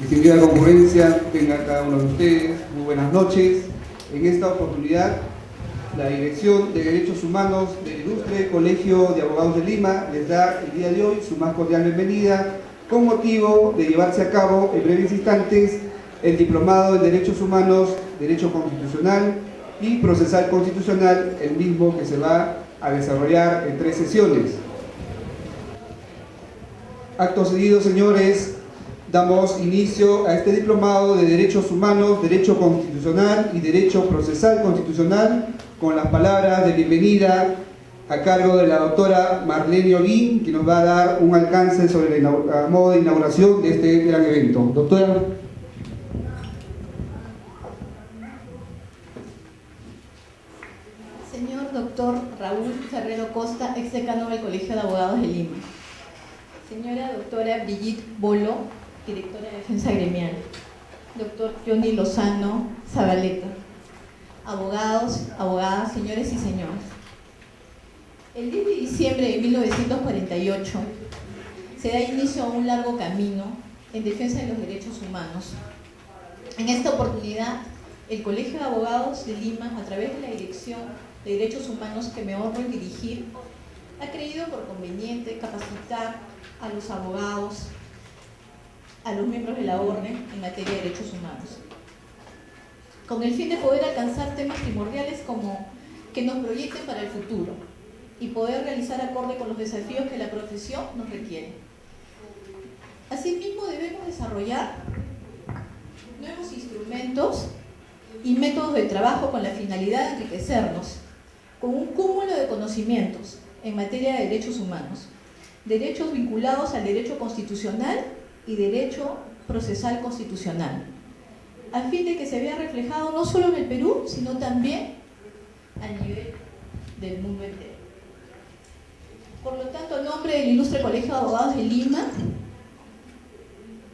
Distinguida concurrencia, tenga cada uno de ustedes, muy buenas noches. En esta oportunidad, la Dirección de Derechos Humanos del Ilustre Colegio de Abogados de Lima les da el día de hoy su más cordial bienvenida con motivo de llevarse a cabo en breves instantes el Diplomado en Derechos Humanos, Derecho Constitucional y Procesal Constitucional, el mismo que se va a desarrollar en 3 sesiones. Acto seguido, señores, damos inicio a este Diplomado de Derechos Humanos, Derecho Constitucional y Derecho Procesal Constitucional con las palabras de bienvenida a cargo de la doctora Marlene Holguín, que nos va a dar un alcance sobre el modo de inauguración de este gran evento. Doctora. Señor doctor Raúl Ferrero Costa, ex-decano del Colegio de Abogados de Lima. Señora doctora Brigitte Bolo, directora de Defensa Gremial. Doctor Johnny Lozano Zabaleta. Abogados, abogadas, señores y señoras. El 10 de diciembre de 1948 se da inicio a un largo camino en defensa de los derechos humanos. En esta oportunidad, el Colegio de Abogados de Lima, a través de la Dirección de Derechos Humanos que me honro en dirigir, ha creído por conveniente capacitar a los abogados, a los miembros de la orden en materia de derechos humanos, con el fin de poder alcanzar temas primordiales como que nos proyecten para el futuro y poder realizar acorde con los desafíos que la profesión nos requiere. Asimismo, debemos desarrollar nuevos instrumentos y métodos de trabajo con la finalidad de enriquecernos con un cúmulo de conocimientos en materia de derechos humanos, derechos vinculados al derecho constitucional y derecho procesal constitucional, a fin de que se vea reflejado no solo en el Perú, sino también a nivel del mundo entero. Por lo tanto, en nombre del Ilustre Colegio de Abogados de Lima,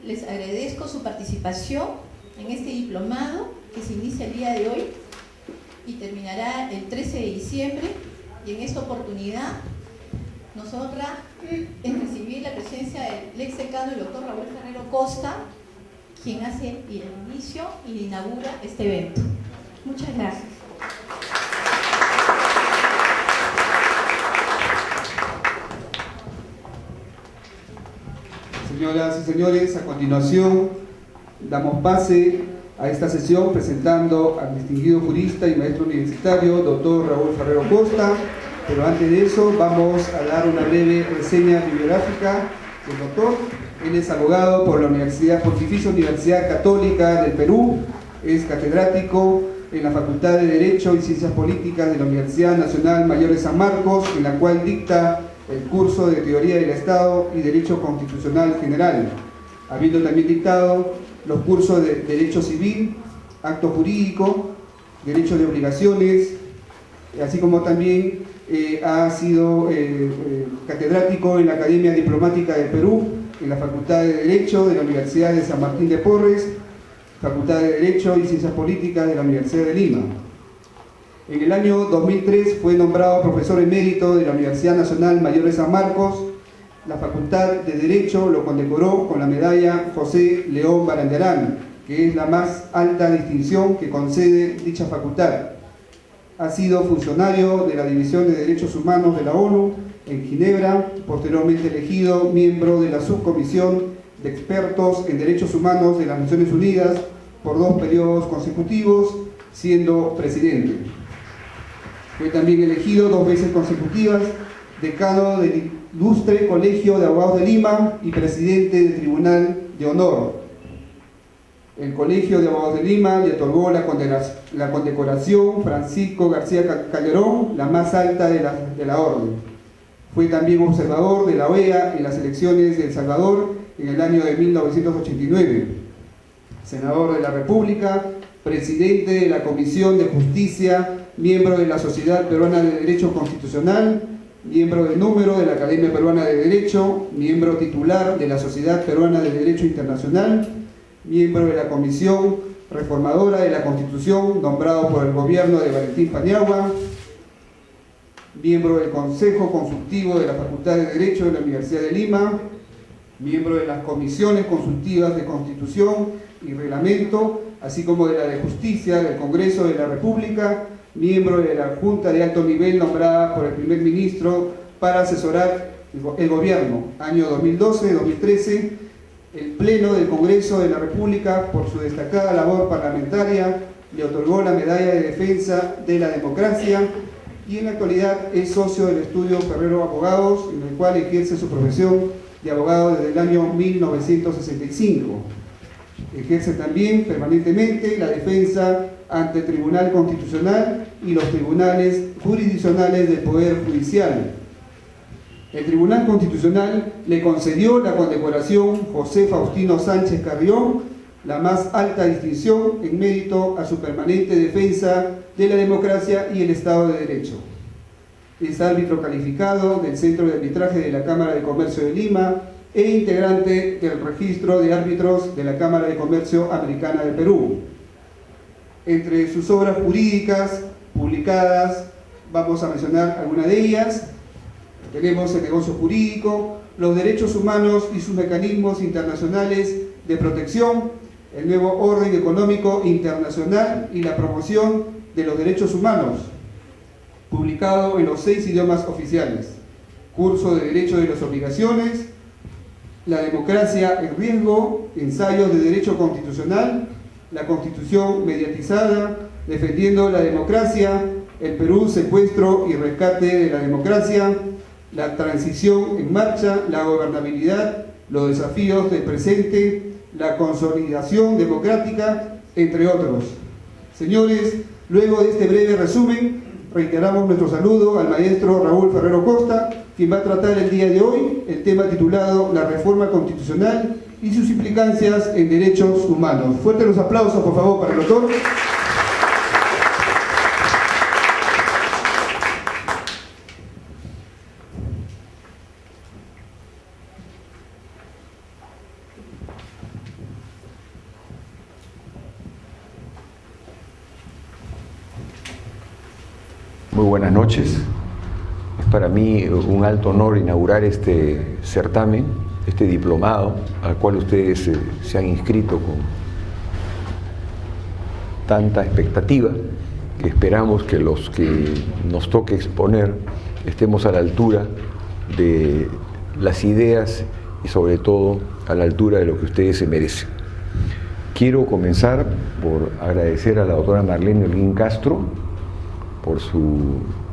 les agradezco su participación en este diplomado que se inicia el día de hoy y terminará el 13 de diciembre, y en esta oportunidad nos honra en recibir la presencia del ex-decano, el doctor Raúl Ferrero Costa, quien hace el inicio y inaugura este evento. Muchas gracias. Señoras y señores, a continuación damos pase a esta sesión presentando al distinguido jurista y maestro universitario, doctor Raúl Ferrero Costa. Pero antes de eso vamos a dar una breve reseña bibliográfica del doctor. Él es abogado por la Pontificia Universidad Católica del Perú, es catedrático en la Facultad de Derecho y Ciencias Políticas de la Universidad Nacional Mayor de San Marcos, en la cual dicta el curso de Teoría del Estado y Derecho Constitucional General, habiendo también dictado los cursos de Derecho Civil, Acto Jurídico, Derecho de Obligaciones, así como también ha sido catedrático en la Academia Diplomática del Perú, en la Facultad de Derecho de la Universidad de San Martín de Porres, Facultad de Derecho y Ciencias Políticas de la Universidad de Lima. En el año 2003 fue nombrado profesor emérito de la Universidad Nacional Mayor de San Marcos. La Facultad de Derecho lo condecoró con la medalla José León Barandiarán, que es la más alta distinción que concede dicha facultad. Ha sido funcionario de la División de Derechos Humanos de la ONU en Ginebra, posteriormente elegido miembro de la Subcomisión de Expertos en Derechos Humanos de las Naciones Unidas por 2 periodos consecutivos, siendo presidente. Fue también elegido 2 veces consecutivas decano del Ilustre Colegio de Abogados de Lima y presidente del Tribunal de Honor. El Colegio de Abogados de Lima le otorgó la condecoración Francisco García Calderón, la más alta de la orden. Fue también observador de la OEA en las elecciones de El Salvador en el año de 1989. Senador de la República, presidente de la Comisión de Justicia, miembro de la Sociedad Peruana de Derecho Constitucional, miembro del número de la Academia Peruana de Derecho, miembro titular de la Sociedad Peruana de Derecho Internacional, miembro de la Comisión Reformadora de la Constitución, nombrado por el gobierno de Valentín Paniagua, miembro del Consejo Consultivo de la Facultad de Derecho de la Universidad de Lima, miembro de las comisiones consultivas de Constitución y Reglamento, así como de la de Justicia del Congreso de la República, miembro de la Junta de Alto Nivel nombrada por el primer ministro para asesorar el gobierno, año 2012-2013, el Pleno del Congreso de la República, por su destacada labor parlamentaria, le otorgó la Medalla de Defensa de la Democracia y en la actualidad es socio del estudio Ferrero Abogados, en el cual ejerce su profesión de abogado desde el año 1965. Ejerce también permanentemente la defensa ante el Tribunal Constitucional y los tribunales jurisdiccionales del Poder Judicial. El Tribunal Constitucional le concedió la condecoración José Faustino Sánchez Carrión, la más alta distinción en mérito a su permanente defensa de la democracia y el Estado de Derecho. Es árbitro calificado del Centro de Arbitraje de la Cámara de Comercio de Lima e integrante del Registro de Árbitros de la Cámara de Comercio Americana de Perú. Entre sus obras jurídicas publicadas, vamos a mencionar algunas de ellas. Tenemos el negocio jurídico, los derechos humanos y sus mecanismos internacionales de protección, el nuevo orden económico internacional y la promoción de los derechos humanos, publicado en los 6 idiomas oficiales, curso de Derecho de las Obligaciones, la democracia en riesgo, ensayos de derecho constitucional, la constitución mediatizada, defendiendo la democracia, el Perú, secuestro y rescate de la democracia, la transición en marcha, la gobernabilidad, los desafíos del presente, la consolidación democrática, entre otros. Señores, luego de este breve resumen, reiteramos nuestro saludo al maestro Raúl Ferrero Costa, quien va a tratar el día de hoy el tema titulado La Reforma Constitucional y sus implicancias en derechos humanos. Fuertes los aplausos, por favor, para el doctor. Muy buenas noches. Es para mí un alto honor inaugurar este certamen, este diplomado, al cual ustedes se han inscrito con tanta expectativa, que esperamos que los que nos toque exponer estemos a la altura de las ideas y sobre todo a la altura de lo que ustedes se merecen. Quiero comenzar por agradecer a la doctora Marlene Holguín Castro por su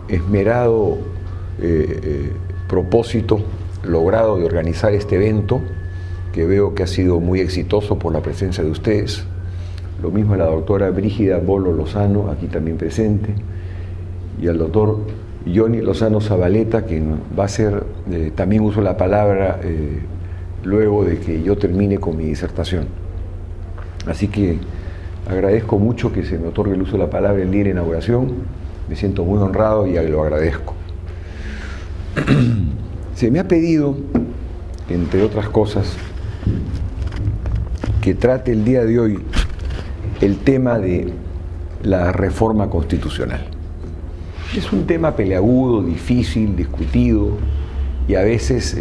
esmerado propósito logrado de organizar este evento, que veo que ha sido muy exitoso por la presencia de ustedes. Lo mismo a la doctora Brígida Bolo Lozano, aquí también presente, y al doctor Johnny Lozano Zabaleta, quien va a ser, también uso la palabra luego de que yo termine con mi disertación. Así que agradezco mucho que se me otorgue el uso de la palabra el día de la inauguración. Me siento muy honrado y lo agradezco. Se me ha pedido, entre otras cosas, que trate el día de hoy el tema de la reforma constitucional. Es un tema peleagudo, difícil, discutido y a veces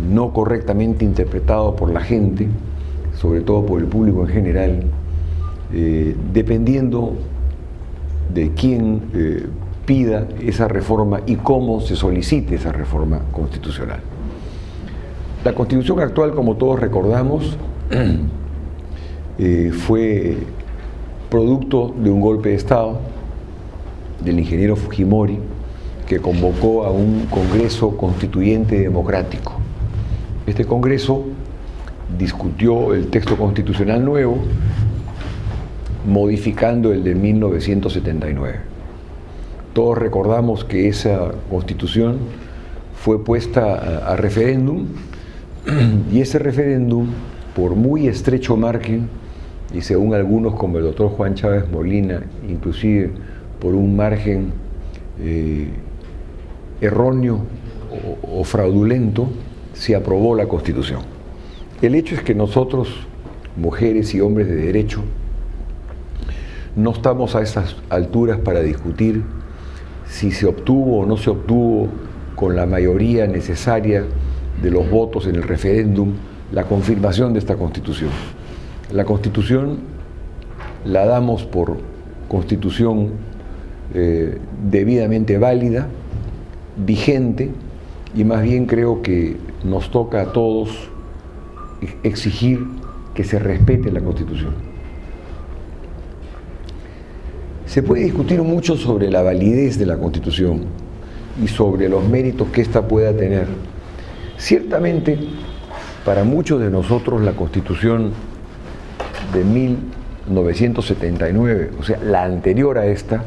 no correctamente interpretado por la gente, sobre todo por el público en general, dependiendo de quién pida esa reforma y cómo se solicite esa reforma constitucional. La Constitución actual, como todos recordamos, fue producto de un golpe de Estado del ingeniero Fujimori, que convocó a un Congreso Constituyente Democrático. Este Congreso discutió el texto constitucional nuevo, modificando el de 1979. Todos recordamos que esa Constitución fue puesta a referéndum y ese referéndum, por muy estrecho margen, y según algunos como el doctor Juan Chávez Molina, inclusive por un margen erróneo o fraudulento, se aprobó la Constitución. El hecho es que nosotros, mujeres y hombres de derecho, no estamos a esas alturas para discutir si se obtuvo o no se obtuvo con la mayoría necesaria de los votos en el referéndum la confirmación de esta Constitución. La Constitución la damos por Constitución debidamente válida, vigente, y más bien creo que nos toca a todos exigir que se respete la Constitución. Se puede discutir mucho sobre la validez de la Constitución y sobre los méritos que ésta pueda tener. Ciertamente, para muchos de nosotros la Constitución de 1979, o sea, la anterior a esta,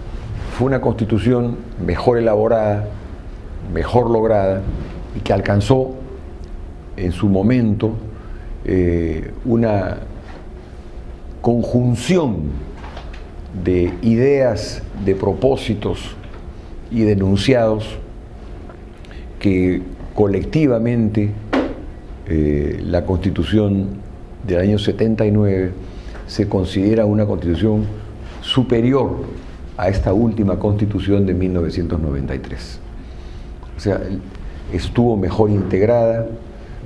fue una Constitución mejor elaborada, mejor lograda, y que alcanzó en su momento una conjunción de ideas, de propósitos y de enunciados que colectivamente la Constitución del año 79 se considera una Constitución superior a esta última Constitución de 1993. O sea, estuvo mejor integrada,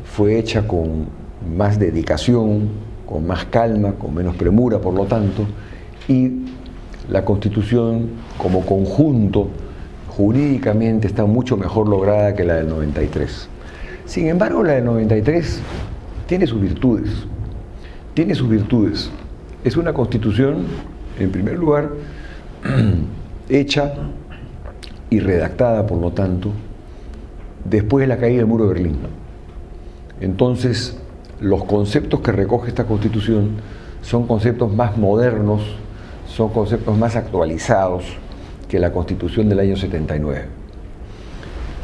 fue hecha con más dedicación, con más calma, con menos premura, por lo tanto, y la Constitución como conjunto jurídicamente está mucho mejor lograda que la del 93. Sin embargo, la del 93 tiene sus virtudes. Tiene sus virtudes. Es una Constitución, en primer lugar, hecha y redactada, por lo tanto, después de la caída del muro de Berlín. Entonces, los conceptos que recoge esta Constitución son conceptos más modernos, son conceptos más actualizados que la Constitución del año 79.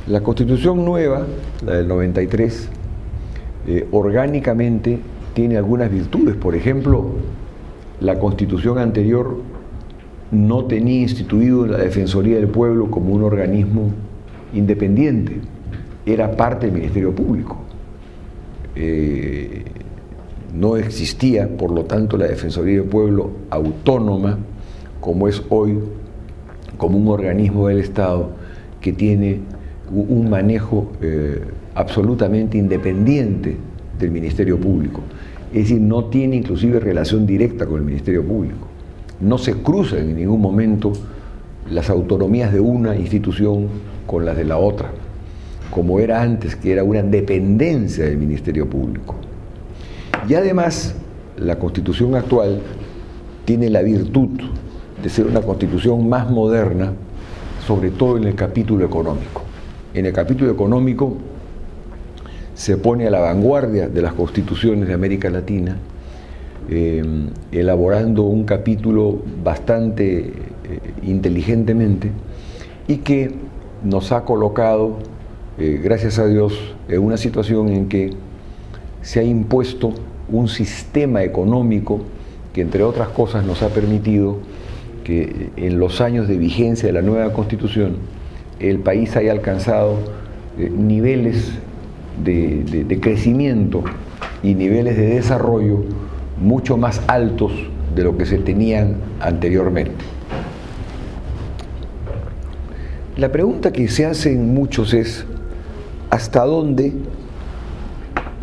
La Constitución nueva, la del 93, orgánicamente tiene algunas virtudes. Por ejemplo, la Constitución anterior no tenía instituido la Defensoría del Pueblo como un organismo independiente, era parte del Ministerio Público. No existía, por lo tanto, la Defensoría del Pueblo autónoma, como es hoy, como un organismo del Estado que tiene un manejo absolutamente independiente del Ministerio Público. Es decir, no tiene inclusive relación directa con el Ministerio Público. No se cruzan en ningún momento las autonomías de una institución con las de la otra, como era antes, que era una dependencia del Ministerio Público. Y además, la Constitución actual tiene la virtud de ser una Constitución más moderna, sobre todo en el capítulo económico. En el capítulo económico se pone a la vanguardia de las constituciones de América Latina, elaborando un capítulo bastante inteligentemente y que nos ha colocado, gracias a Dios, en una situación en que se ha impuesto un sistema económico que, entre otras cosas, nos ha permitido que en los años de vigencia de la nueva Constitución el país haya alcanzado niveles de crecimiento y niveles de desarrollo mucho más altos de lo que se tenían anteriormente. La pregunta que se hacen muchos es: ¿hasta dónde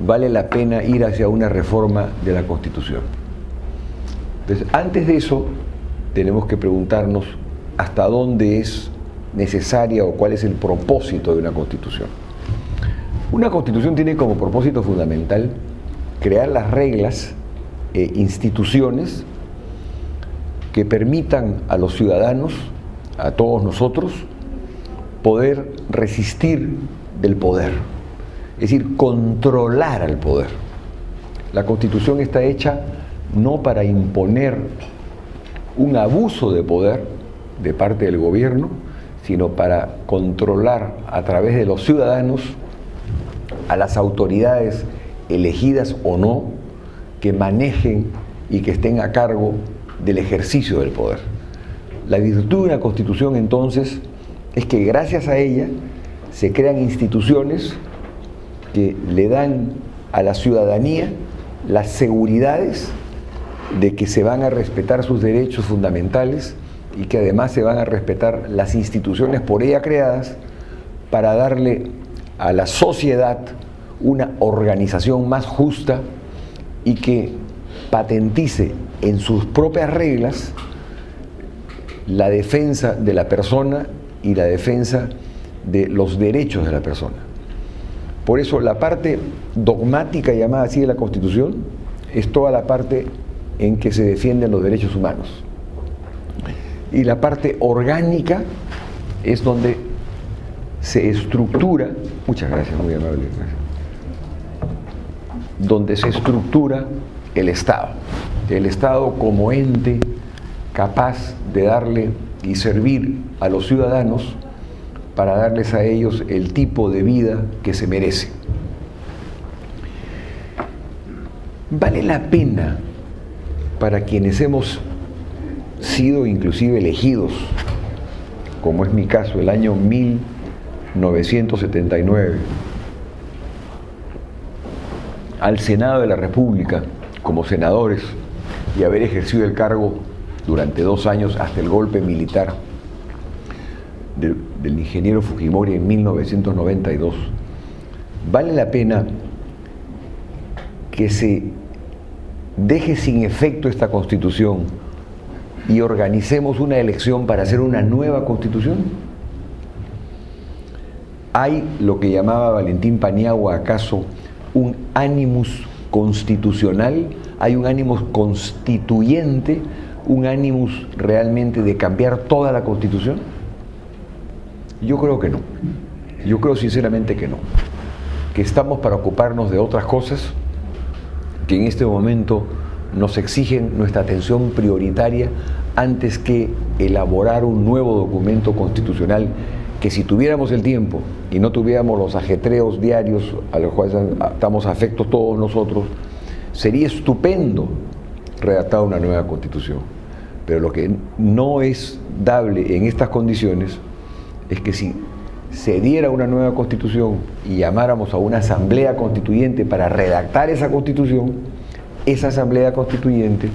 vale la pena ir hacia una reforma de la Constitución? Entonces, antes de eso, tenemos que preguntarnos hasta dónde es necesaria o cuál es el propósito de una Constitución. Una Constitución tiene como propósito fundamental crear las reglas e instituciones que permitan a los ciudadanos, a todos nosotros, poder resistir del poder, es decir, controlar al poder. La Constitución está hecha no para imponer un abuso de poder de parte del gobierno, sino para controlar a través de los ciudadanos a las autoridades elegidas o no que manejen y que estén a cargo del ejercicio del poder. La virtud de una Constitución, entonces, es que gracias a ella se crean instituciones que le dan a la ciudadanía las seguridades de que se van a respetar sus derechos fundamentales y que además se van a respetar las instituciones por ella creadas para darle a la sociedad una organización más justa y que patentice en sus propias reglas la defensa de la persona y la defensa de los derechos de la persona. Por eso la parte dogmática, llamada así, de la Constitución es toda la parte en que se defienden los derechos humanos. Y la parte orgánica es donde se estructura, muchas gracias, muy amable, gracias, donde se estructura el Estado como ente capaz de darle y servir a los ciudadanos para darles a ellos el tipo de vida que se merece. Vale la pena para quienes hemos sido inclusive elegidos, como es mi caso, el año 1979, al Senado de la República como senadores y haber ejercido el cargo durante 2 años hasta el golpe militar del ingeniero Fujimori en 1992, vale la pena que se deje sin efecto esta Constitución y organicemos una elección para hacer una nueva Constitución. ¿Hay lo que llamaba Valentín Paniagua acaso un ánimus constitucional? ¿Hay un ánimus constituyente? ¿Un ánimus realmente de cambiar toda la Constitución? Yo creo que no. Yo creo sinceramente que no. Que estamos para ocuparnos de otras cosas que en este momento nos exigen nuestra atención prioritaria antes que elaborar un nuevo documento constitucional que, si tuviéramos el tiempo y no tuviéramos los ajetreos diarios a los cuales estamos afectos todos nosotros, sería estupendo redactar una nueva Constitución. Pero lo que no es dable en estas condiciones es que si se diera una nueva Constitución y llamáramos a una asamblea constituyente para redactar esa Constitución, esa asamblea constituyente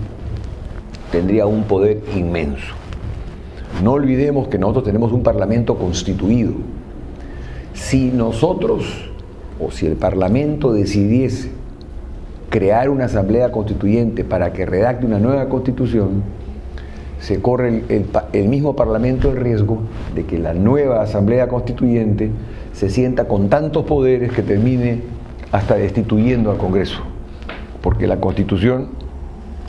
tendría un poder inmenso. No olvidemos que nosotros tenemos un parlamento constituido. Si nosotros, o si el parlamento decidiese crear una asamblea constituyente para que redacte una nueva Constitución, se corre el mismo parlamento el riesgo de que la nueva asamblea constituyente se sienta con tantos poderes que termine hasta destituyendo al Congreso, porque la Constitución,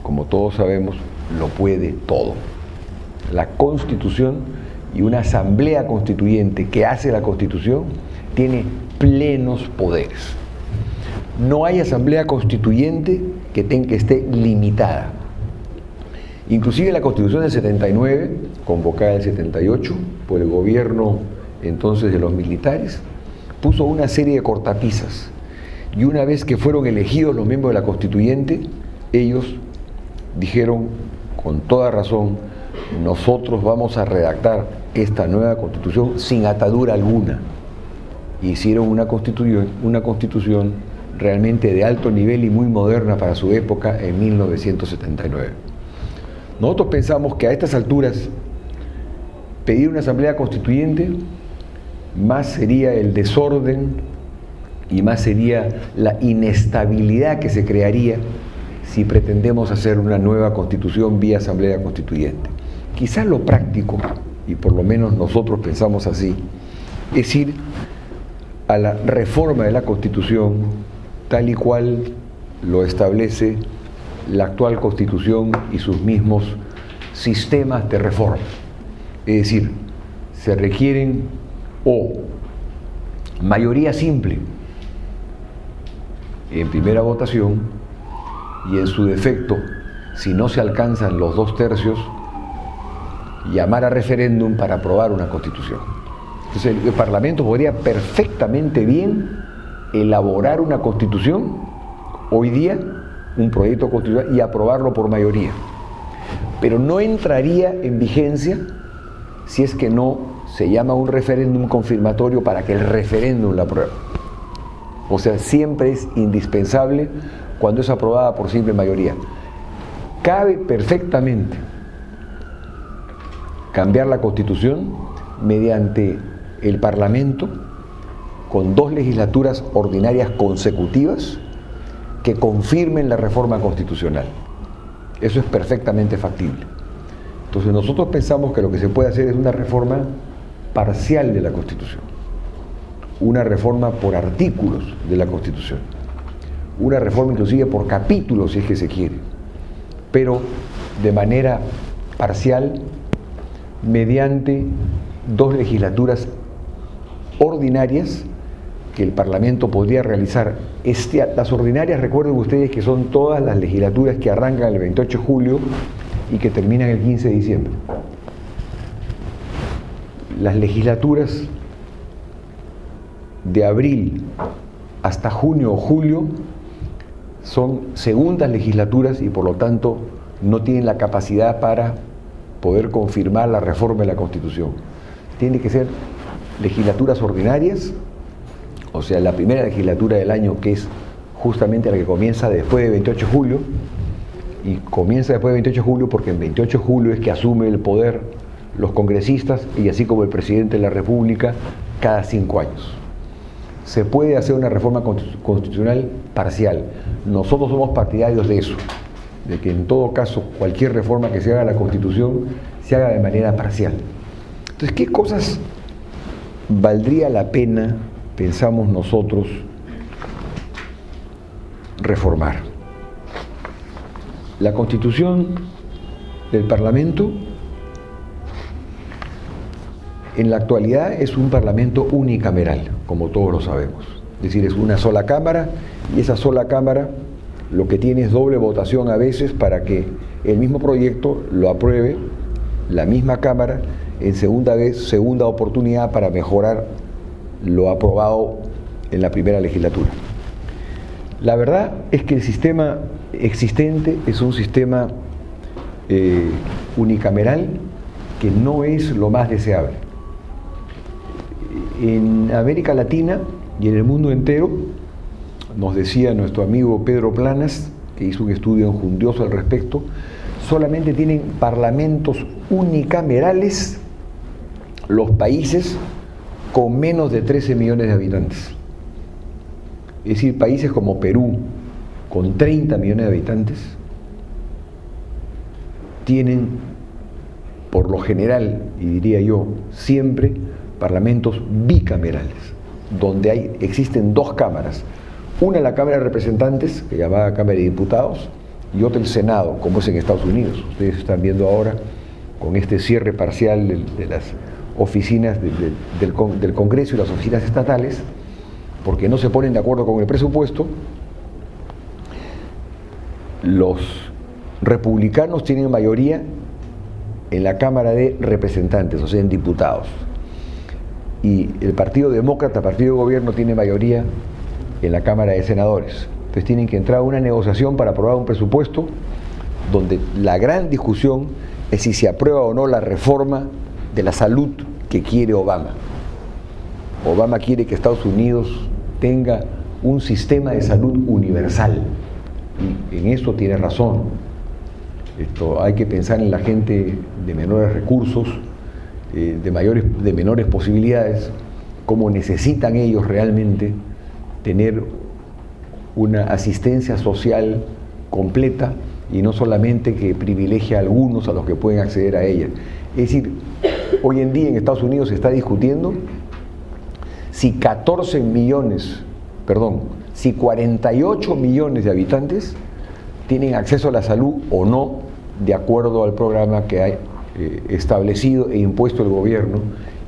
como todos sabemos, lo puede todo. La Constitución y una asamblea constituyente que hace la Constitución tiene plenos poderes. No hay asamblea constituyente que esté limitada. Inclusive la Constitución del 79, convocada el 78 por el gobierno entonces de los militares, puso una serie de cortapisas. Y una vez que fueron elegidos los miembros de la Constituyente, ellos dijeron con toda razón: nosotros vamos a redactar esta nueva Constitución sin atadura alguna. Hicieron una constitución realmente de alto nivel y muy moderna para su época en 1979. Nosotros pensamos que a estas alturas pedir una asamblea constituyente más sería el desorden y más sería la inestabilidad que se crearía si pretendemos hacer una nueva constitución vía asamblea constituyente. Quizás lo práctico, y por lo menos nosotros pensamos así, es ir a la reforma de la Constitución tal y cual lo establece la actual Constitución y sus mismos sistemas de reforma. Es decir, se requieren o mayoría simple en primera votación y, en su defecto, si no se alcanzan los 2/3, llamar a referéndum para aprobar una Constitución. Entonces el Parlamento podría perfectamente bien elaborar una Constitución hoy día, un proyecto constitucional, y aprobarlo por mayoría. Pero no entraría en vigencia si es que no se llama un referéndum confirmatorio para que el referéndum la apruebe. O sea, siempre es indispensable cuando es aprobada por simple mayoría. Cabe perfectamente cambiar la Constitución mediante el Parlamento con 2 legislaturas ordinarias consecutivas que confirmen la reforma constitucional. Eso es perfectamente factible. Entonces nosotros pensamos que lo que se puede hacer es una reforma parcial de la Constitución, una reforma por artículos de la Constitución, una reforma inclusive por capítulos si es que se quiere, pero de manera parcial mediante 2 legislaturas ordinarias que el Parlamento podría realizar. Las ordinarias, recuerden ustedes que son todas las legislaturas que arrancan el 28 de julio y que terminan el 15 de diciembre. Las legislaturas de abril hasta junio o julio son segundas legislaturas y por lo tanto no tienen la capacidad para poder confirmar la reforma de la Constitución. Tiene que ser legislaturas ordinarias, o sea, la primera legislatura del año, que es justamente la que comienza después de 28 de julio, y comienza después de 28 de julio porque en 28 de julio es que asume el poder los congresistas y así como el presidente de la República cada 5 años. Se puede hacer una reforma constitucional parcial. Nosotros somos partidarios de eso, de que en todo caso cualquier reforma que se haga a la Constitución se haga de manera parcial. Entonces, ¿qué cosas valdría la pena, pensamos nosotros, reformar? La Constitución del Parlamento en la actualidad es un Parlamento unicameral, como todos lo sabemos. Es decir, es una sola Cámara y esa sola Cámara lo que tiene es doble votación a veces para que el mismo proyecto lo apruebe la misma Cámara en segunda oportunidad para mejorar lo aprobado en la primera legislatura. La verdad es que el sistema existente es un sistema unicameral que no es lo más deseable. En América Latina y en el mundo entero, nos decía nuestro amigo Pedro Planas, que hizo un estudio enjundioso al respecto, solamente tienen parlamentos unicamerales los países con menos de 13 millones de habitantes. Es decir, países como Perú, con 30 millones de habitantes, tienen, por lo general, y diría yo, siempre, parlamentos bicamerales, donde existen 2 cámaras. Una la Cámara de Representantes, que llamada Cámara de Diputados, y otra el Senado, como es en Estados Unidos. Ustedes están viendo ahora, con este cierre parcial de las oficinas del Congreso y las oficinas estatales, porque no se ponen de acuerdo con el presupuesto, los republicanos tienen mayoría en la Cámara de Representantes, o sea, en diputados. Y el Partido Demócrata, Partido de Gobierno, tiene mayoría en la Cámara de Senadores. Entonces tienen que entrar a una negociación para aprobar un presupuesto donde la gran discusión es si se aprueba o no la reforma de la salud que quiere Obama. Obama quiere que Estados Unidos tenga un sistema de salud universal. Y en eso tiene razón. Hay que pensar en la gente de menores recursos, de menores posibilidades, cómo necesitan ellos realmente tener una asistencia social completa y no solamente que privilegie a algunos a los que pueden acceder a ella. Es decir, hoy en día en Estados Unidos se está discutiendo si 48 millones de habitantes tienen acceso a la salud o no, de acuerdo al programa que ha establecido e impuesto el gobierno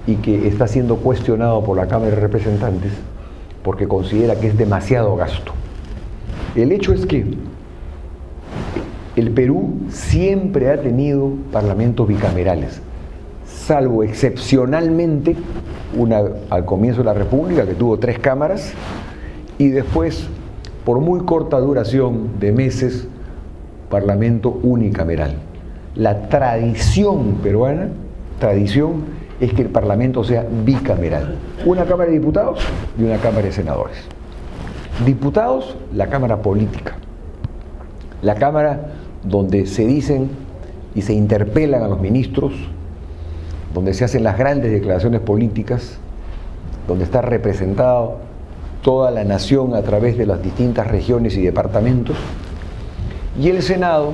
y que está siendo cuestionado por la Cámara de Representantes porque considera que es demasiado gasto. El hecho es que el Perú siempre ha tenido parlamentos bicamerales, salvo excepcionalmente al comienzo de la República, que tuvo 3 cámaras, y después, por muy corta duración de meses, parlamento unicameral. La tradición peruana, es que el Parlamento sea bicameral. Una Cámara de Diputados y una Cámara de Senadores. Diputados, la Cámara política. La Cámara donde se dicen y se interpelan a los ministros, donde se hacen las grandes declaraciones políticas donde está representado toda la nación a través de las distintas regiones y departamentos, y el Senado,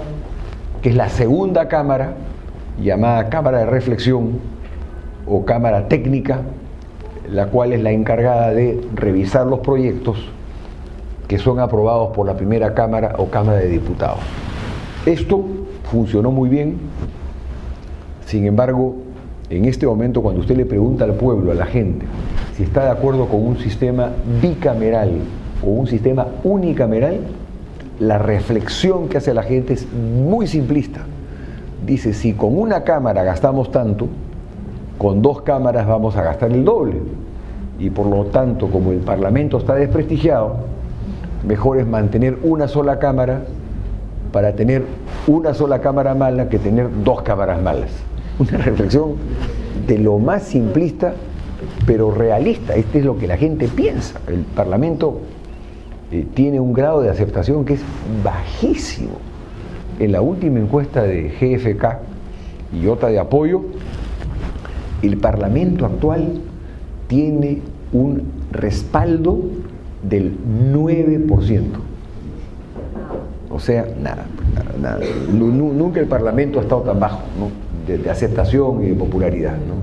que es la segunda cámara, llamada Cámara de Reflexión o Cámara Técnica, la cual es la encargada de revisar los proyectos que son aprobados por la primera Cámara o Cámara de Diputados. Esto funcionó muy bien. Sin embargo, en este momento, cuando usted le pregunta al pueblo, a la gente, si está de acuerdo con un sistema bicameral o un sistema unicameral, la reflexión que hace la gente es muy simplista. Dice, si con una cámara gastamos tanto, con dos cámaras vamos a gastar el doble. Y por lo tanto, como el Parlamento está desprestigiado, mejor es mantener una sola cámara para tener una sola cámara mala que tener dos cámaras malas. Una reflexión de lo más simplista, pero realista. Este es lo que la gente piensa. El Parlamento tiene un grado de aceptación que es bajísimo. En la última encuesta de GFK y otra de apoyo, el Parlamento actual tiene un respaldo del 9%. O sea, nada. Nunca el Parlamento ha estado tan bajo, ¿no? de aceptación y de popularidad, ¿no?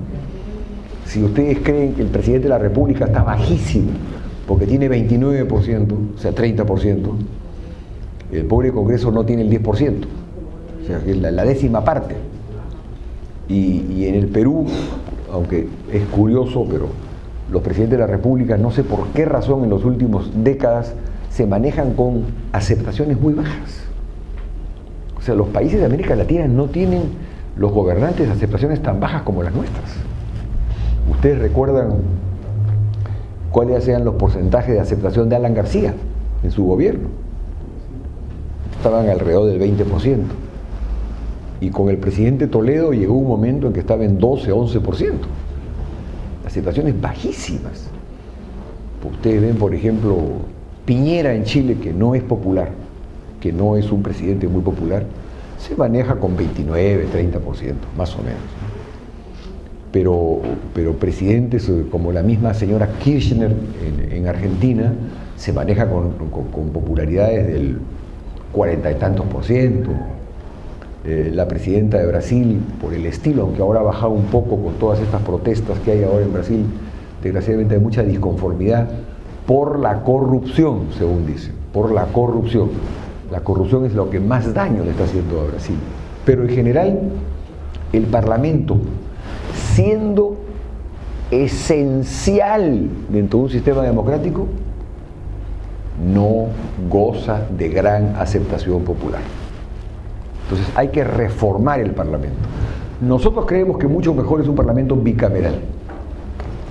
Si ustedes creen que el presidente de la República está bajísimo, porque tiene 29%, o sea, 30%, el pobre Congreso no tiene el 10%, o sea, que la décima parte. Y en el Perú, aunque es curioso, pero los presidentes de la República, no sé por qué razón en las últimas décadas, se manejan con aceptaciones muy bajas. O sea, los países de América Latina no tienen los gobernantes aceptaciones tan bajas como las nuestras. ¿Ustedes recuerdan cuáles eran los porcentajes de aceptación de Alan García en su gobierno? Estaban alrededor del 20%. Y con el presidente Toledo llegó un momento en que estaba en 12, 11%. Aceptaciones bajísimas. Ustedes ven, por ejemplo, Piñera en Chile, que no es popular, que no es un presidente muy popular, se maneja con 29, 30%, más o menos. Pero presidentes como la misma señora Kirchner en Argentina se maneja con popularidades del 40 y tantos %. La presidenta de Brasil, por el estilo, aunque ahora ha bajado un poco con todas estas protestas que hay ahora en Brasil, desgraciadamente hay mucha disconformidad por la corrupción, según dicen, por la corrupción. La corrupción es lo que más daño le está haciendo a Brasil. Pero en general, el Parlamento, siendo esencial dentro de un sistema democrático, no goza de gran aceptación popular. Entonces hay que reformar el Parlamento. Nosotros creemos que mucho mejor es un Parlamento bicameral,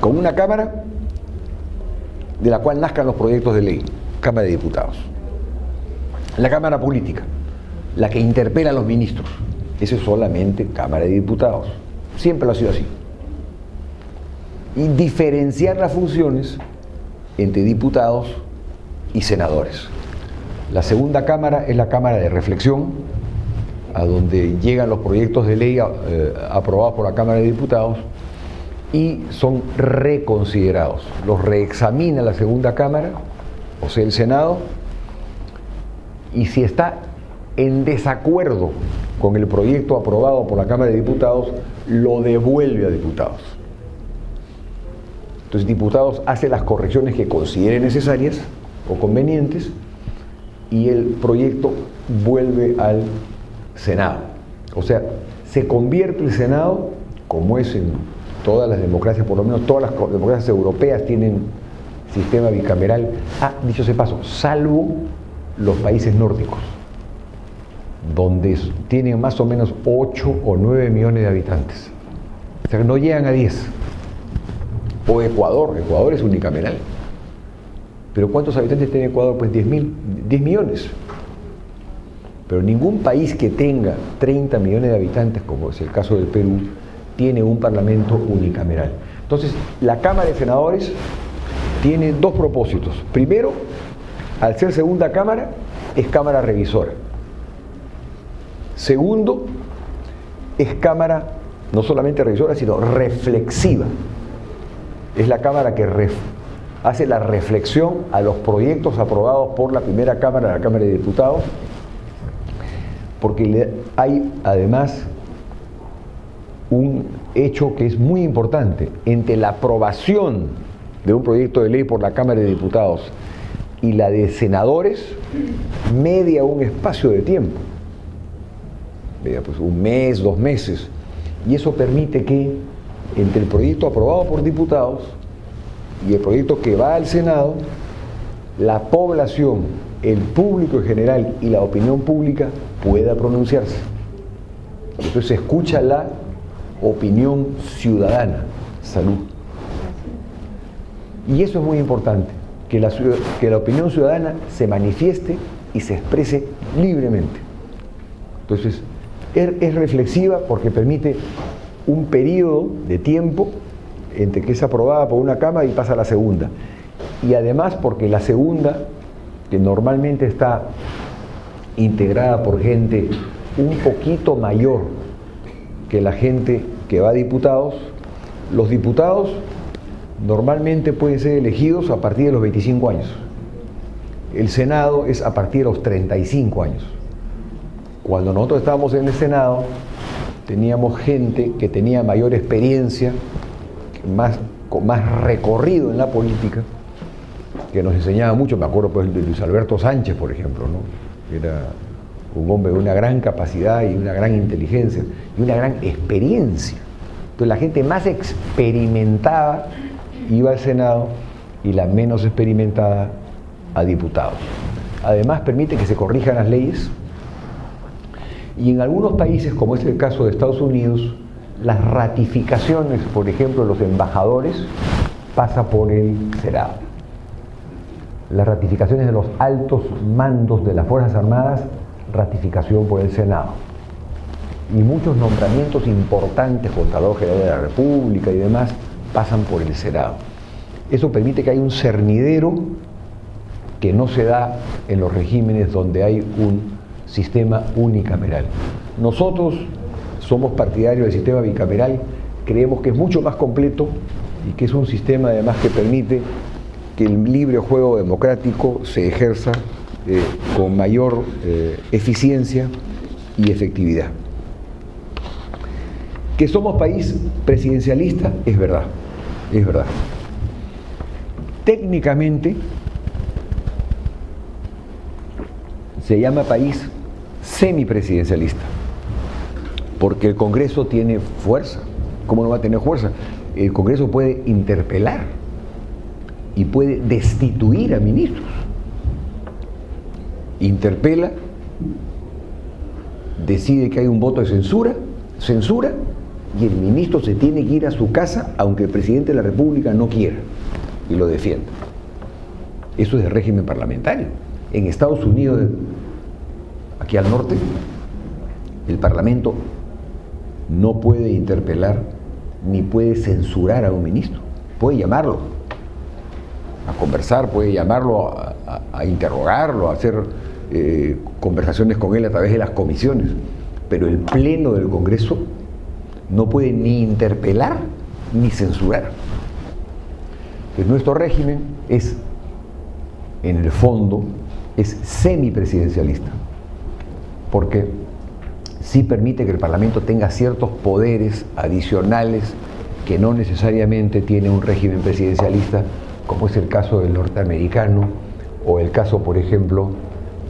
con una Cámara de la cual nazcan los proyectos de ley, Cámara de Diputados. La Cámara Política, la que interpela a los ministros, eso es solamente Cámara de Diputados. Siempre lo ha sido así. Y diferenciar las funciones entre diputados y senadores. La segunda Cámara es la Cámara de Reflexión, a donde llegan los proyectos de ley aprobados por la Cámara de Diputados y son reconsiderados. Los reexamina la segunda Cámara, o sea, el Senado, y si está en desacuerdo con el proyecto aprobado por la Cámara de Diputados, lo devuelve a diputados. Entonces, diputados hace las correcciones que considere necesarias o convenientes y el proyecto vuelve al Senado. O sea, se convierte el Senado, como es en todas las democracias, por lo menos todas las democracias europeas tienen sistema bicameral, dicho sea paso, salvo los países nórdicos, donde tienen más o menos 8 o 9 millones de habitantes. O sea, que no llegan a 10. O Ecuador es unicameral. ¿Pero cuántos habitantes tiene Ecuador? Pues 10 millones. Pero ningún país que tenga 30 millones de habitantes, como es el caso del Perú, tiene un parlamento unicameral. Entonces, la Cámara de Senadores tiene dos propósitos. Primero, al ser segunda Cámara, es Cámara revisora. Segundo, es Cámara no solamente revisora, sino reflexiva. es la Cámara que hace la reflexión a los proyectos aprobados por la primera Cámara, la Cámara de Diputados, porque hay además un hecho que es muy importante. Entre la aprobación de un proyecto de ley por la Cámara de Diputados y la de senadores, media un espacio de tiempo, pues un mes, 2 meses, y eso permite que entre el proyecto aprobado por diputados y el proyecto que va al Senado, la población, el público en general y la opinión pública pueda pronunciarse. Entonces se escucha la opinión ciudadana. Salud. Y eso es muy importante, que la opinión ciudadana se manifieste y se exprese libremente. Entonces, es reflexiva porque permite un periodo de tiempo entre que es aprobada por una Cámara y pasa a la segunda. Y además porque la segunda, que normalmente está integrada por gente un poquito mayor que la gente que va a diputados, los diputados normalmente pueden ser elegidos a partir de los 25 años. El Senado es a partir de los 35 años. Cuando nosotros estábamos en el Senado, teníamos gente que tenía mayor experiencia, con más recorrido en la política, que nos enseñaba mucho. Me acuerdo pues de Luis Alberto Sánchez, por ejemplo, ¿no? Era un hombre de una gran capacidad y una gran inteligencia y una gran experiencia. Entonces la gente más experimentada iba al Senado y la menos experimentada a diputados. Además permite que se corrijan las leyes, y en algunos países, como es el caso de Estados Unidos, las ratificaciones, por ejemplo, de los embajadores, pasa por el Senado. Las ratificaciones de los altos mandos de las Fuerzas Armadas, ratificación por el Senado. Y muchos nombramientos importantes, Contralor General de la República y demás, pasan por el Senado. Eso permite que haya un cernidero que no se da en los regímenes donde hay un sistema unicameral. Nosotros somos partidarios del sistema bicameral, creemos que es mucho más completo y que es un sistema además que permite que el libre juego democrático se ejerza con mayor eficiencia y efectividad. Que somos país presidencialista es verdad, es verdad. Técnicamente se llama país semipresidencialista, porque el Congreso tiene fuerza. ¿Cómo no va a tener fuerza? El Congreso puede interpelar y puede destituir a ministros. Interpela, decide que hay un voto de censura, y el ministro se tiene que ir a su casa aunque el presidente de la República no quiera y lo defienda. Eso es de régimen parlamentario. En Estados Unidos, aquí al norte, el Parlamento no puede interpelar ni puede censurar a un ministro. Puede llamarlo a conversar, puede llamarlo a interrogarlo, a hacer conversaciones con él a través de las comisiones, pero el Pleno del Congreso no puede ni interpelar ni censurar. Entonces, nuestro régimen es, en el fondo, es semipresidencialista, porque sí permite que el Parlamento tenga ciertos poderes adicionales que no necesariamente tiene un régimen presidencialista, como es el caso del norteamericano o el caso, por ejemplo,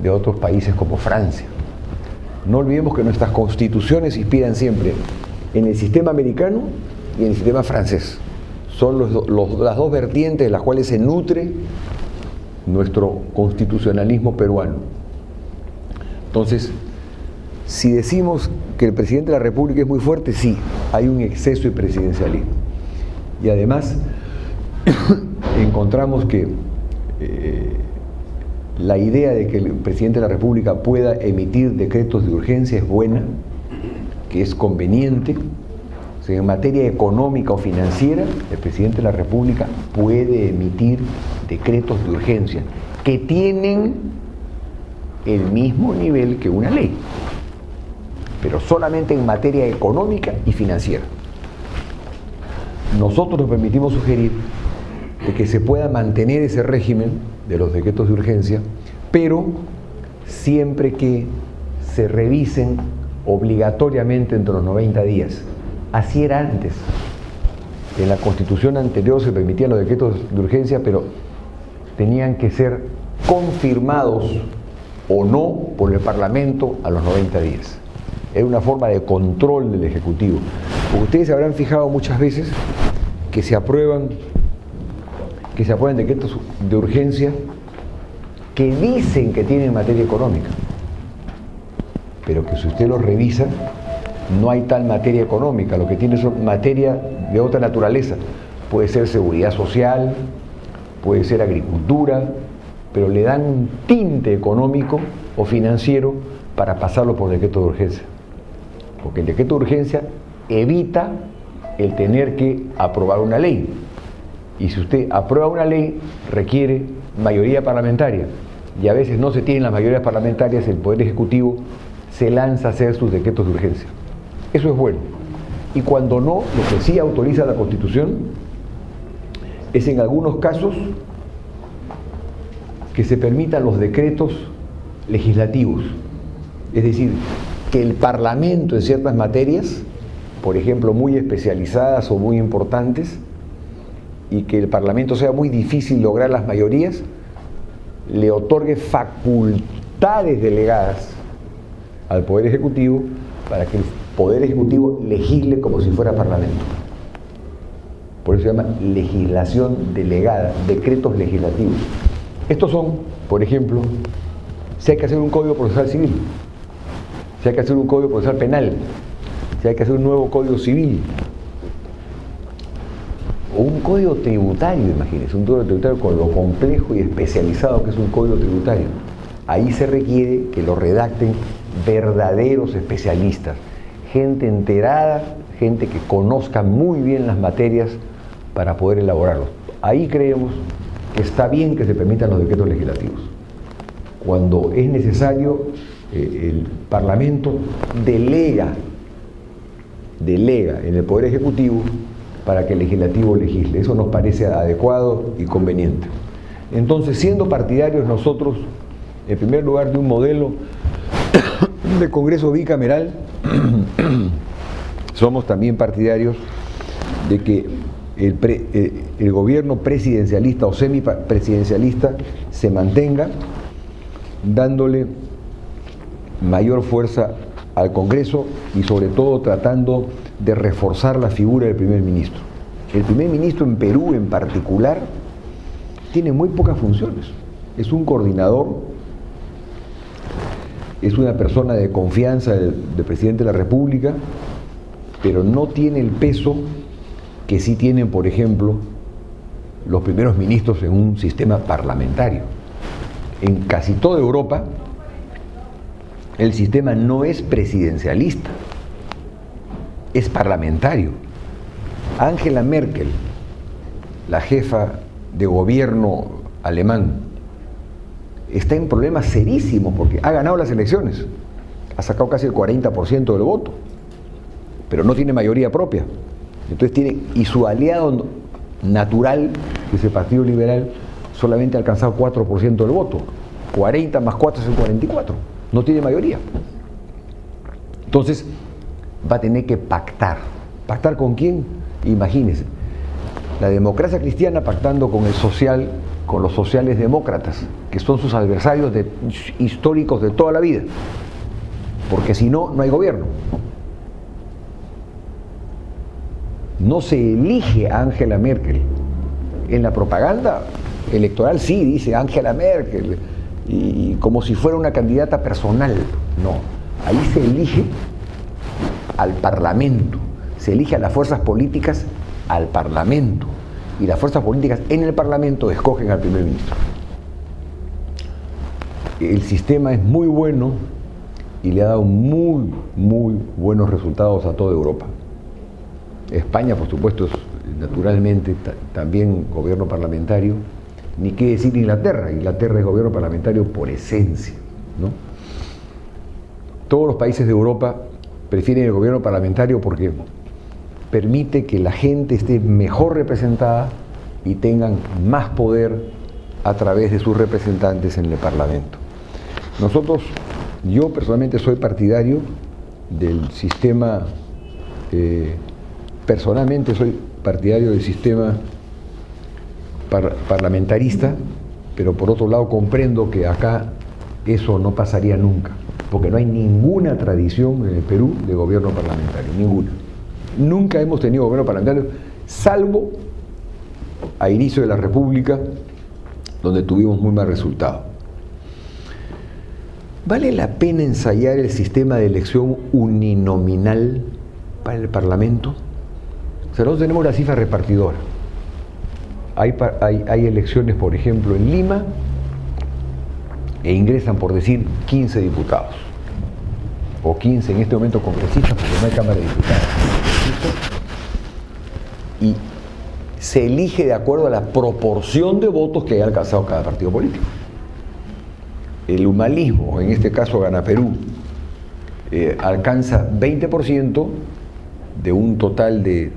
de otros países como Francia. No olvidemos que nuestras constituciones inspiran siempre en el sistema americano y en el sistema francés. Son las dos vertientes de las cuales se nutre nuestro constitucionalismo peruano. Entonces, si decimos que el presidente de la República es muy fuerte, sí, hay un exceso de presidencialismo. Y además, encontramos que la idea de que el presidente de la República pueda emitir decretos de urgencia es buena, que es conveniente. O sea, en materia económica o financiera, el presidente de la República puede emitir decretos de urgencia que tienen el mismo nivel que una ley, pero solamente en materia económica y financiera. Nosotros nos permitimos sugerir de que se pueda mantener ese régimen de los decretos de urgencia, pero siempre que se revisen obligatoriamente entre los 90 días. Así era antes. En la Constitución anterior se permitían los decretos de urgencia, pero tenían que ser confirmados o no por el Parlamento a los 90 días. Era una forma de control del Ejecutivo. Porque ustedes se habrán fijado muchas veces que se aprueban decretos de urgencia que dicen que tienen materia económica, pero que si usted los revisa, no hay tal materia económica, lo que tiene es materia de otra naturaleza. Puede ser seguridad social, puede ser agricultura, pero le dan un tinte económico o financiero para pasarlo por decreto de urgencia. Porque el decreto de urgencia evita el tener que aprobar una ley. Y si usted aprueba una ley, requiere mayoría parlamentaria. Y a veces no se tienen las mayorías parlamentarias, el Poder Ejecutivo se lanza a hacer sus decretos de urgencia. Eso es bueno. Y cuando no, lo que sí autoriza la Constitución es en algunos casos que se permitan los decretos legislativos. Es decir, que el Parlamento en ciertas materias, por ejemplo, muy especializadas o muy importantes, y que el Parlamento sea muy difícil lograr las mayorías, le otorgue facultades delegadas al Poder Ejecutivo para que el Poder Ejecutivo legisle como si fuera Parlamento. Por eso se llama legislación delegada, decretos legislativos. Estos son, por ejemplo, si hay que hacer un Código Procesal Civil, si hay que hacer un Código Procesal Penal, si hay que hacer un nuevo Código Civil, o un Código Tributario, imagínense, un Código Tributario con lo complejo y especializado que es un Código Tributario. Ahí se requiere que lo redacten verdaderos especialistas, gente enterada, gente que conozca muy bien las materias para poder elaborarlos. Ahí creemos que está bien que se permitan los decretos legislativos. Cuando es necesario, el Parlamento delega en el Poder Ejecutivo para que el Legislativo legisle. Eso nos parece adecuado y conveniente. Entonces, siendo partidarios nosotros, en primer lugar, de un modelo de Congreso bicameral, somos también partidarios de que el gobierno presidencialista o semipresidencialista se mantenga, dándole mayor fuerza al Congreso y sobre todo tratando de reforzar la figura del primer ministro. El primer ministro en Perú en particular tiene muy pocas funciones. Es un coordinador, es una persona de confianza del presidente de la República, pero no tiene el peso que sí tienen, por ejemplo, los primeros ministros en un sistema parlamentario. En casi toda Europa, el sistema no es presidencialista, es parlamentario. Angela Merkel, la jefa de gobierno alemán, está en problemas serísimos porque ha ganado las elecciones, ha sacado casi el 40% del voto, pero no tiene mayoría propia. Entonces tiene, y su aliado natural, que es el Partido Liberal, solamente ha alcanzado 4% del voto. 40 más 4 es el 44. No tiene mayoría. Entonces va a tener que pactar. ¿Pactar con quién? Imagínense. La democracia cristiana pactando con el social, con los sociales demócratas, que son sus adversarios históricos de toda la vida. Porque si no, no hay gobierno. No se elige a Angela Merkel. En la propaganda electoral sí dice Angela Merkel, y como si fuera una candidata personal. No, ahí se elige al Parlamento, se elige a las fuerzas políticas al Parlamento, y las fuerzas políticas en el Parlamento escogen al primer ministro. El sistema es muy bueno y le ha dado muy buenos resultados a toda Europa. España, por supuesto, es naturalmente también gobierno parlamentario, ni qué decir Inglaterra. Inglaterra es gobierno parlamentario por esencia, ¿no? Todos los países de Europa prefieren el gobierno parlamentario porque permite que la gente esté mejor representada y tengan más poder a través de sus representantes en el Parlamento. Yo personalmente soy partidario del sistema, personalmente soy partidario del sistema parlamentarista, pero por otro lado comprendo que acá eso no pasaría nunca, porque no hay ninguna tradición en el Perú de gobierno parlamentario, ninguna. Nunca hemos tenido gobierno parlamentario, salvo a inicio de la República, donde tuvimos muy mal resultado. ¿Vale la pena ensayar el sistema de elección uninominal para el Parlamento? O sea, nosotros tenemos una cifra repartidora. Hay elecciones, por ejemplo, en Lima, e ingresan, por decir, 15 diputados, o 15 en este momento congresistas, porque no hay Cámara de Diputados. Y se elige de acuerdo a la proporción de votos que haya alcanzado cada partido político. El humanismo, en este caso Gana Perú, alcanza 20% de un total de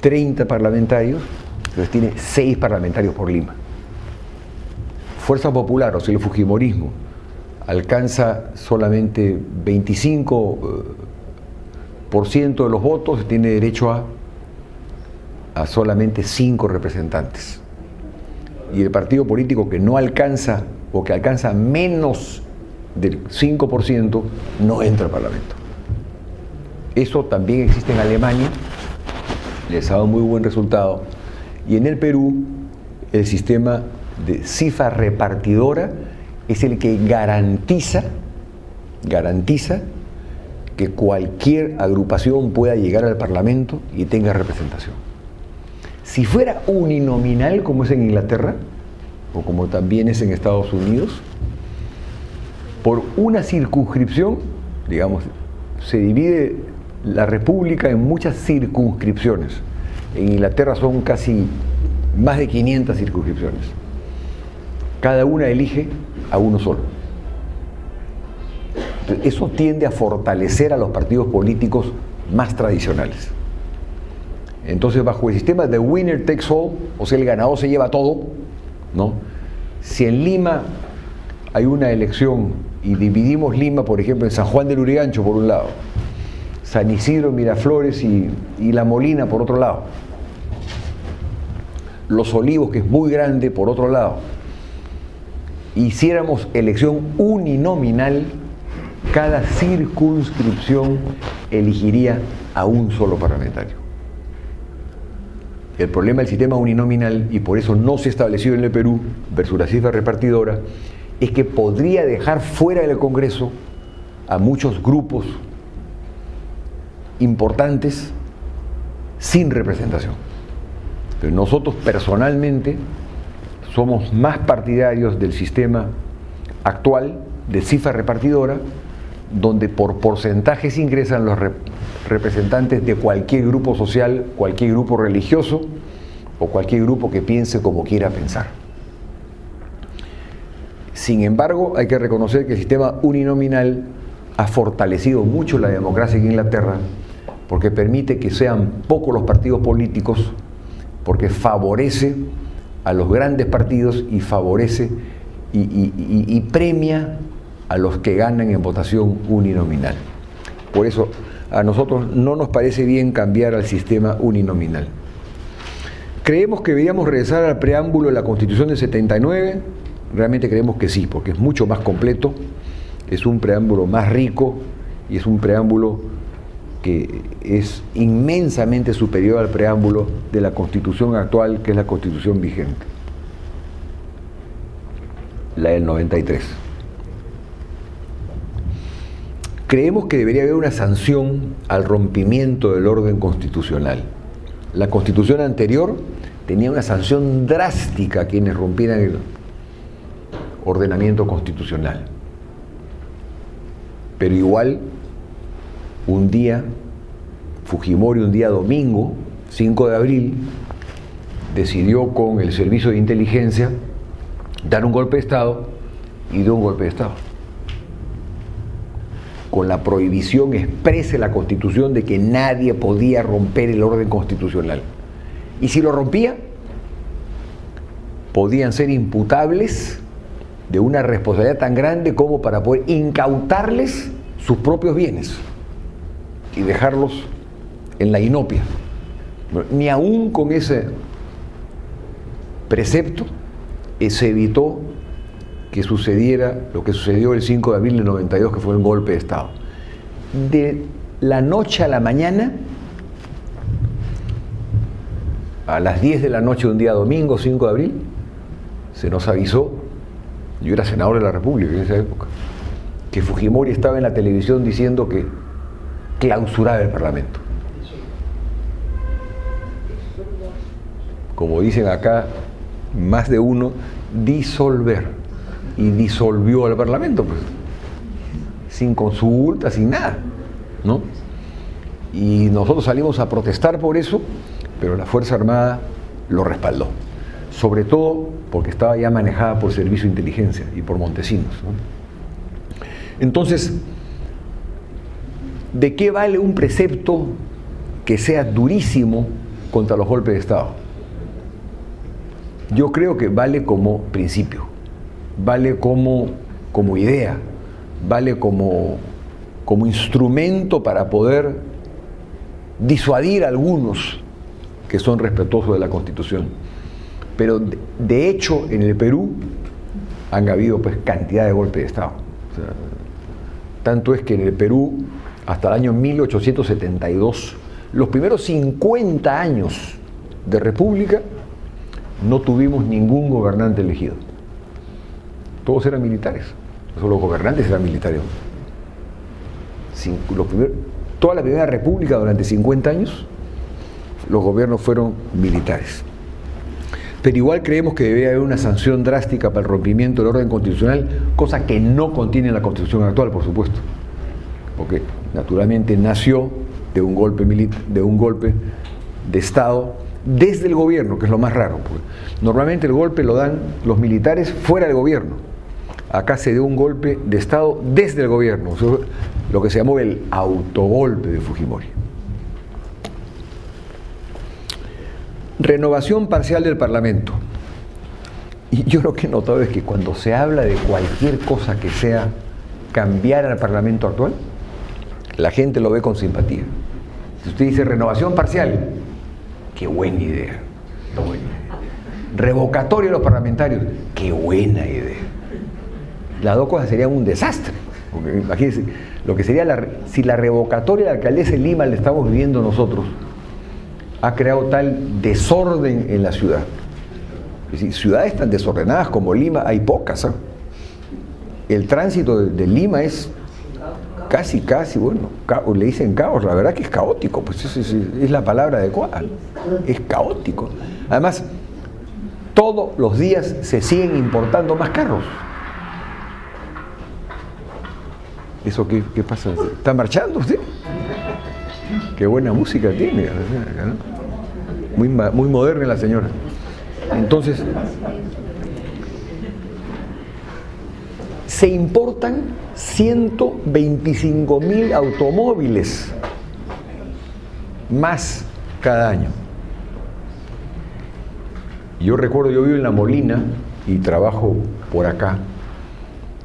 30 parlamentarios, entonces tiene 6 parlamentarios por Lima. Fuerza Popular, o sea, el fujimorismo, alcanza solamente 25% de los votos, tiene derecho a solamente 5 representantes. Y el partido político que no alcanza, o que alcanza menos del 5%, no entra al Parlamento. Eso también existe en Alemania, les ha dado muy buen resultado. Y en el Perú, el sistema de cifra repartidora es el que garantiza que cualquier agrupación pueda llegar al Parlamento y tenga representación. Si fuera uninominal, como es en Inglaterra, o como también es en Estados Unidos, por una circunscripción, digamos, se divide la República en muchas circunscripciones. En Inglaterra son casi más de 500 circunscripciones. Cada una elige a uno solo. Entonces, eso tiende a fortalecer a los partidos políticos más tradicionales. Entonces, bajo el sistema de winner takes all, o sea, el ganador se lleva todo, ¿no? Si en Lima hay una elección y dividimos Lima, por ejemplo, en San Juan del Urigancho por un lado, San Isidro, Miraflores y La Molina por otro lado, Los Olivos, que es muy grande, por otro lado, hiciéramos elección uninominal, cada circunscripción elegiría a un solo parlamentario. El problema del sistema uninominal, y por eso no se ha establecido en el Perú, versus la cifra repartidora, es que podría dejar fuera del Congreso a muchos grupos importantes sin representación. Pero nosotros personalmente somos más partidarios del sistema actual de cifra repartidora, donde por porcentajes ingresan los representantes de cualquier grupo social, cualquier grupo religioso o cualquier grupo que piense como quiera pensar. Sin embargo, hay que reconocer que el sistema uninominal ha fortalecido mucho la democracia en Inglaterra, porque permite que sean pocos los partidos políticos, porque favorece a los grandes partidos y favorece y premia a los que ganan en votación uninominal. Por eso a nosotros no nos parece bien cambiar al sistema uninominal. ¿Creemos que deberíamos regresar al preámbulo de la Constitución del 79? Realmente creemos que sí, porque es mucho más completo, es un preámbulo más rico y es un preámbulo que es inmensamente superior al preámbulo de la Constitución actual, que es la Constitución vigente, la del 93. Creemos que debería haber una sanción al rompimiento del orden constitucional. La Constitución anterior tenía una sanción drástica a quienes rompieran el ordenamiento constitucional. Pero igual, un día, Fujimori, un día domingo, 5 de abril, decidió con el Servicio de Inteligencia dar un golpe de Estado y dio un golpe de Estado, con la prohibición expresa de la Constitución de que nadie podía romper el orden constitucional. Y si lo rompía, podían ser imputables de una responsabilidad tan grande como para poder incautarles sus propios bienes y dejarlos en la inopia. Ni aún con ese precepto se evitó que sucediera lo que sucedió el 5 de abril del 92, que fue un golpe de Estado. De la noche a la mañana, a las 10 de la noche de un día domingo, 5 de abril, se nos avisó, yo era senador de la República en esa época, que Fujimori estaba en la televisión diciendo que clausuraba el Parlamento. Como dicen acá, más de uno, disolver. Y disolvió al Parlamento, pues, sin consulta, sin nada, ¿no? Y nosotros salimos a protestar por eso, pero la Fuerza Armada lo respaldó. Sobre todo porque estaba ya manejada por Servicio de Inteligencia y por Montesinos, ¿no? Entonces, ¿de qué vale un precepto que sea durísimo contra los golpes de Estado? Yo creo que vale como principio, vale como idea, vale como instrumento para poder disuadir a algunos que son respetuosos de la Constitución. Pero de hecho en el Perú han habido pues cantidad de golpes de Estado. O sea, tanto es que en el Perú hasta el año 1872, los primeros 50 años de república, no tuvimos ningún gobernante elegido. Todos eran militares. Los gobernantes eran militares. Toda la primera república durante 50 años, los gobiernos fueron militares. Pero igual creemos que debe haber una sanción drástica para el rompimiento del orden constitucional, cosa que no contiene la Constitución actual, por supuesto, porque naturalmente nació de un golpe de Estado desde el gobierno, que es lo más raro, porque normalmente el golpe lo dan los militares fuera del gobierno. Acá se dio un golpe de Estado desde el gobierno, lo que se llamó el autogolpe de Fujimori. Renovación parcial del Parlamento. Y yo lo que he notado es que cuando se habla de cualquier cosa que sea cambiar al Parlamento actual, la gente lo ve con simpatía. Si usted dice renovación parcial, qué buena idea, qué buena idea. Revocatoria de los parlamentarios, qué buena idea. Las dos cosas serían un desastre. Porque imagínense lo que sería si la revocatoria de la alcaldesa de Lima la estamos viviendo nosotros, ha creado tal desorden en la ciudad. Es decir, ciudades tan desordenadas como Lima hay pocas, ¿eh? El tránsito de Lima es casi, bueno, le dicen caos, la verdad que es caótico, pues es la palabra adecuada, es caótico. Además, todos los días se siguen importando más carros. ¿Eso qué pasa? ¿Está marchando usted? Qué buena música tiene, ¿no? Muy moderna la señora. Entonces, se importan 125.000 automóviles más cada año. Yo recuerdo, yo vivo en La Molina y trabajo por acá,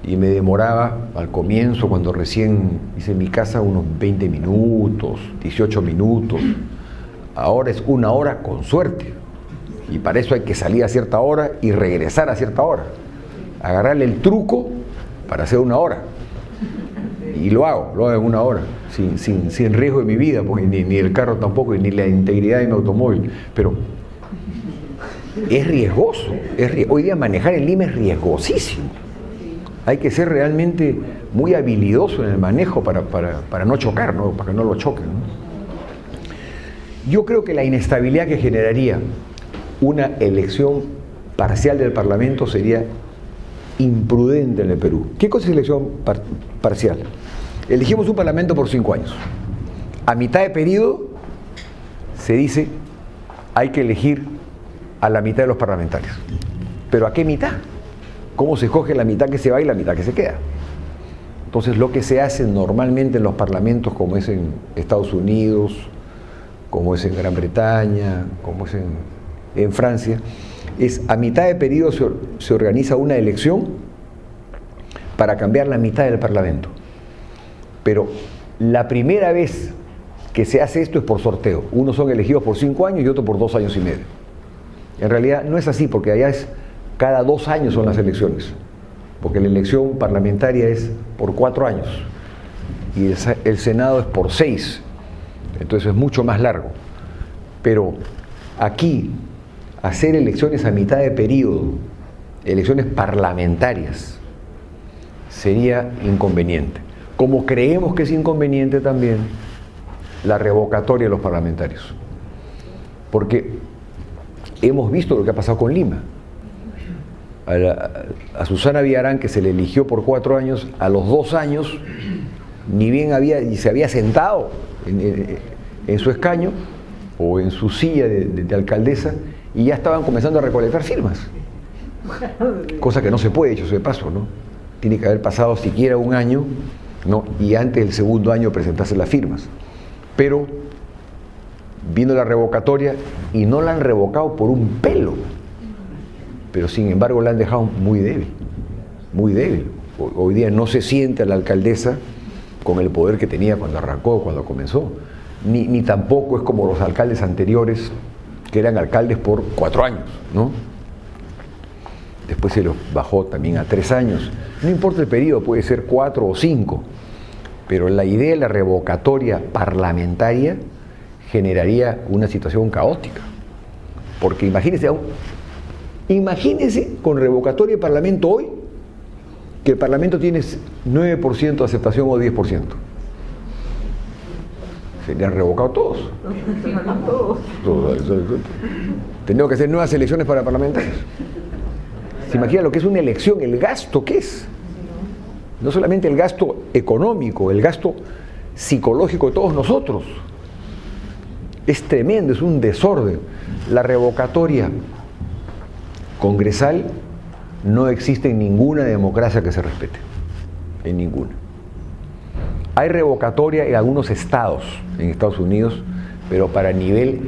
y me demoraba al comienzo, cuando recién hice mi casa, unos 20 minutos, 18 minutos. Ahora es 1 hora con suerte, y para eso hay que salir a cierta hora y regresar a cierta hora, agarrarle el truco para hacer 1 hora, y lo hago en 1 hora, sin riesgo de mi vida, porque ni el carro tampoco, ni la integridad de mi automóvil, pero es riesgoso. Hoy día manejar en Lima es riesgosísimo. Hay que ser realmente muy habilidoso en el manejo para no chocar, ¿no? Para que no lo choquen, ¿no? Yo creo que la inestabilidad que generaría una elección parcial del Parlamento sería imprudente en el Perú. ¿Qué cosa es elección parcial? Elegimos un Parlamento por 5 años. A mitad de periodo se dice hay que elegir a la mitad de los parlamentarios. ¿Pero a qué mitad? ¿Cómo se escoge la mitad que se va y la mitad que se queda? Entonces, lo que se hace normalmente en los parlamentos, como es en Estados Unidos, como es en Gran Bretaña, como es en en Francia, es a mitad de periodo se organiza una elección para cambiar la mitad del Parlamento. Pero la primera vez que se hace esto es por sorteo. Unos son elegidos por 5 años y otros por 2 años y medio. En realidad no es así, porque allá es cada 2 años son las elecciones, porque la elección parlamentaria es por 4 años y el Senado es por 6, entonces es mucho más largo. Pero aquí, hacer elecciones a mitad de periodo, elecciones parlamentarias, sería inconveniente. Como creemos que es inconveniente también la revocatoria de los parlamentarios. Porque hemos visto lo que ha pasado con Lima. A Susana Villarán, que se le eligió por 4 años, a los 2 años, ni bien se había sentado en su escaño o en su silla de alcaldesa, y ya estaban comenzando a recolectar firmas. Cosa que no se puede, dicho sea de paso, ¿no? Tiene que haber pasado siquiera 1 año, ¿no? Y antes del segundo año presentarse las firmas. Pero vino la revocatoria y no la han revocado por un pelo, pero sin embargo la han dejado muy débil, muy débil. Hoy día no se siente a la alcaldesa con el poder que tenía cuando arrancó, cuando comenzó, ni tampoco es como los alcaldes anteriores, que eran alcaldes por 4 años, ¿no? Después se los bajó también a 3 años. No importa el periodo, puede ser 4 o 5, pero la idea de la revocatoria parlamentaria generaría una situación caótica. Porque imagínense con revocatoria de Parlamento hoy, que el Parlamento tiene 9% de aceptación o 10%. Serían revocados todos. Tendríamos que hacer nuevas elecciones para parlamentarios. ¿Se imagina lo que es una elección? El gasto que es. No solamente el gasto económico, el gasto psicológico de todos nosotros. Es tremendo, es un desorden. La revocatoria congresal no existe en ninguna democracia que se respete. En ninguna. Hay revocatoria en algunos estados, en Estados Unidos, pero para nivel